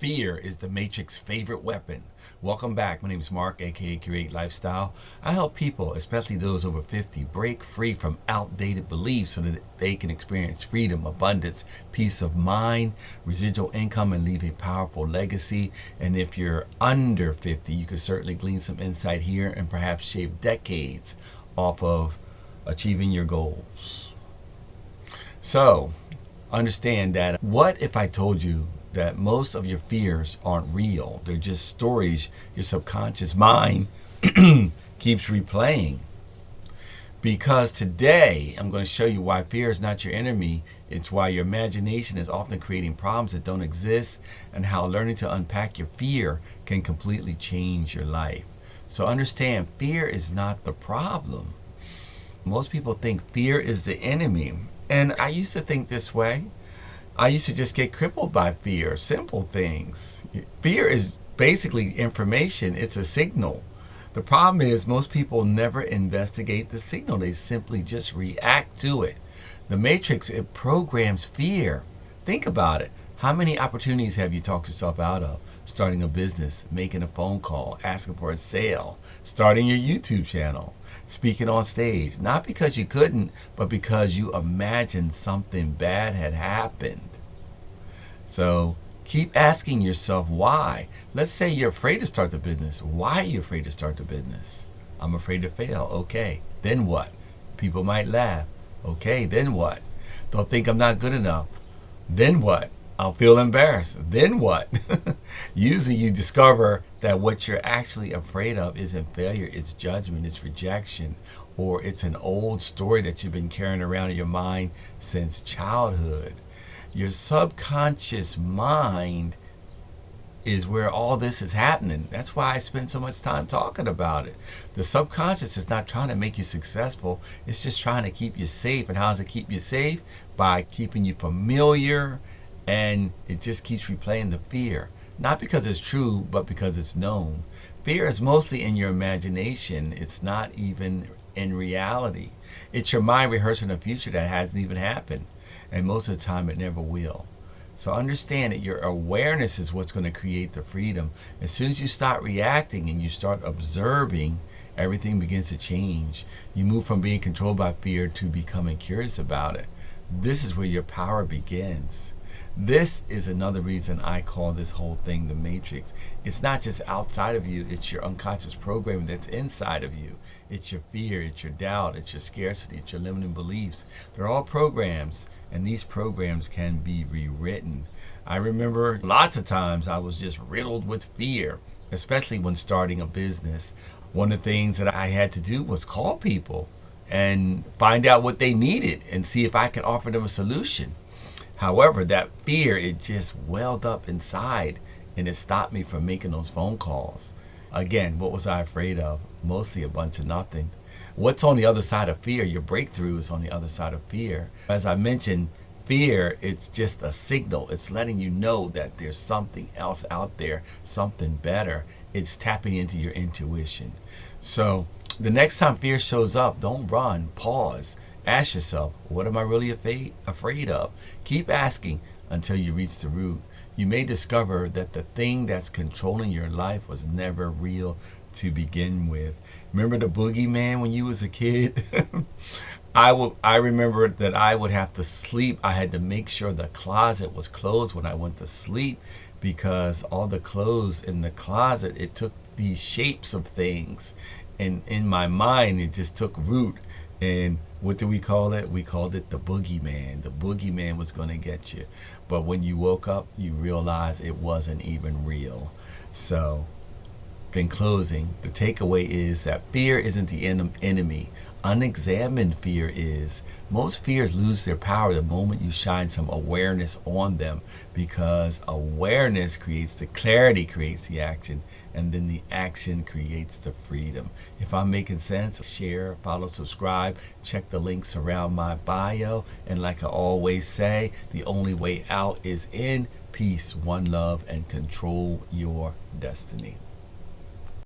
Fear is the Matrix's favorite weapon. Welcome back. My name is Mark, aka Create Lifestyle. I help people, especially those over 50, break free from outdated beliefs so that they can experience freedom, abundance, peace of mind, residual income, and leave a powerful legacy. And if you're under 50, you can certainly glean some insight here and perhaps shave decades off of achieving your goals. So, understand that what if I told you that most of your fears aren't real? They're just stories your subconscious mind keeps replaying. Because today I'm going to show you why fear is not your enemy. It's why your imagination is often creating problems that don't exist, and how learning to unpack your fear can completely change your life. So understand, fear is not the problem. Most people think fear is the enemy. And I used to think this way. I used to just get crippled by fear, simple things. Fear is basically information. It's a signal. The problem is most people never investigate the signal. They simply just react to it. The Matrix, it programs fear. Think about it. How many opportunities have you talked yourself out of? Starting a business, making a phone call, asking for a sale, starting your YouTube channel, speaking on stage. Not because you couldn't, but because you imagined something bad had happened. So keep asking yourself why. Let's say you're afraid to start the business. Why are you afraid to start the business? I'm afraid to fail. Okay, then what? People might laugh. Okay, then what? They'll think I'm not good enough. Then what? I'll feel embarrassed. Then what? Usually you discover that what you're actually afraid of isn't failure, it's judgment, it's rejection, or it's an old story that you've been carrying around in your mind since childhood. Your subconscious mind is where all this is happening. That's why I spend so much time talking about it. The subconscious is not trying to make you successful. It's just trying to keep you safe. And how does it keep you safe? By keeping you familiar, and it just keeps replaying the fear. Not because it's true, but because it's known. Fear is mostly in your imagination. It's not even in reality. It's your mind rehearsing a future that hasn't even happened. And most of the time it never will. So understand that your awareness is what's going to create the freedom. As soon as you start reacting and you start observing, everything begins to change. You move from being controlled by fear to becoming curious about it. This is where your power begins. This is another reason I call this whole thing the Matrix. It's not just outside of you, it's your unconscious programming that's inside of you. It's your fear, it's your doubt, it's your scarcity, it's your limiting beliefs. They're all programs, and these programs can be rewritten. I remember lots of times I was just riddled with fear, especially when starting a business. One of the things that I had to do was call people and find out what they needed and see if I could offer them a solution. However, that fear, it just welled up inside, and it stopped me from making those phone calls. Again, what was I afraid of? Mostly a bunch of nothing. What's on the other side of fear? Your breakthrough is on the other side of fear. As I mentioned, fear, it's just a signal. It's letting you know that there's something else out there, something better. It's tapping into your intuition. So the next time fear shows up, don't run, pause. Ask yourself, what am I really afraid of? Keep asking until you reach the root. You may discover that the thing that's controlling your life was never real to begin with. Remember the boogeyman when you was a kid? I remember that I would have to sleep. I had to make sure the closet was closed when I went to sleep, because all the clothes in the closet, it took these shapes of things. And in my mind, it just took root. And what do we call it? We called it the boogeyman. The boogeyman was going to get you. But when you woke up, you realized it wasn't even real. So, in closing, the takeaway is that fear isn't the enemy. Unexamined fear is. Most fears lose their power the moment you shine some awareness on them, because awareness creates the clarity, creates the action, and then the action creates the freedom. If I'm making sense, share, follow, subscribe, check the links around my bio, and like I always say, the only way out is in. Peace, one love, and control your destiny.